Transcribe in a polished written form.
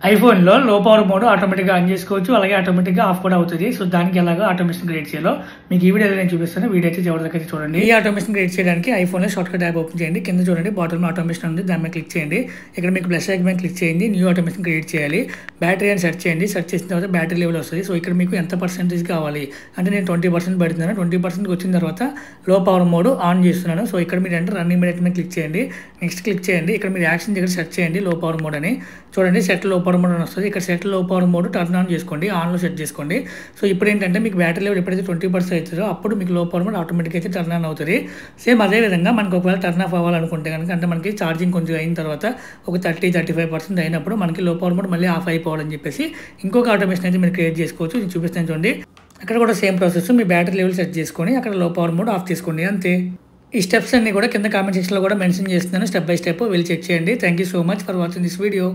ఐఫోన్‌లో లో power mode ఆటోమేటిక్‌గా on చేసుకోవచ్చు. అలాగే ఆటోమేటిక్‌గా ఆఫ్ కూడా అవుతది. సో, దానికి ఎలాగో ఆటోమేషన్ క్రియేట్ చేయాలో మీకు ఈ వీడియోలో నేను చూపిస్తాను. వీడియో అయితే చివరి దాకా చూడండి. ఈ ఆటోమేషన్ క్రియేట్ చేయడానికి ఐఫోన్‌లో షార్ట్‌కట్ యాప్ ఓపెన్ చేయండి. కింద చూడండి బాటమ్‌లో ఆటోమేషన్ ఉంది. దాని మీద క్లిక్ చేయండి. ఇక్కడ మీకు ప్లస్ ఐకాన్ మీద క్లిక్ చేయండి. న్యూ ఆటోమేషన్ క్రియేట్ చేయాలి. బ్యాటరీ అని సెర్చ్ చేయండి. సెర్చ్ చేసిన తర్వాత బ్యాటరీ లెవెల్ వస్తది. సో, ఇక్కడ మీకు ఎంత పర్సెంటేజ్ కావాలి అంటే నేను 20% పెడుతున్నాను. 20%కి వచ్చిన తర్వాత లో పవర్ మోడ్ ఆన్ చేస్తున్నాను. సో, ఇక్కడ మీరు ఎంటర్ రన్ ఇమ్మీడియేట్ మీద క్లిక్ చేయండి. నెక్స్ట్ క్లిక్ చేయండి. ఇక్కడ మీరు యాక్షన్ దగ్గర సెర్చ్ చేయండి లో పవర్ మోడ్ అని. చూడండి సెట్ లో పవర్ మోడ్ అని వస్తది. ఇక్కడ సెట్ లో పవర్ మోడ్ టర్న్ ఆన్ చేసుకోండి. ఆన్‌లో సెట్ చేసుకోండి. సో, ఇప్పుడు ఏంటంటే మీకు బ్యాటరీ లెవెల్ ఎప్పుడైతే 20% అవుతదో అప్పుడు మీకు లో పవర్ మోడ్ ఆటోమేటిక్‌గా అయితే టర్న్ ఆన్ అవుతది. సేమ్ అదే విధంగా మనకు ఒకవేళ టర్న్ ఆఫ్ అవ్వాలనుకుంటే గనుక అంటే మనకి ఛార్జింగ్ కొంచెం అయిన తర్వాత ఒక 35% అయినప్పుడు మనకి లో పవర్ మోడ్ మళ్ళీ ఆఫ్ అయిపోవాలని చెప్పేసి ఇంకొక ఆటోమేషన్ అయితే మీరు క్రియేట్ చేసుకోవచ్చు. నేను చూపిస్తాను చూడండి. అక్కడ కూడా సేమ్ ప్రాసెస్ మీ బ్యాటరీ లెవెల్ సెట్ చేసుకొని అక్కడ లో పవర్ మోడ్ ఆఫ్ చేసుకోండి అంతే. ఈ స్టెప్స్ అన్నీ కూడా కింద కామెంట్ సెక్షన్‌లో కూడా మెన్షన్ చేస్తున్నాను. స్టెప్ బై స్టెప్ వెళ్ళి చెక్ చేయండి. Thank you so much for watching this video.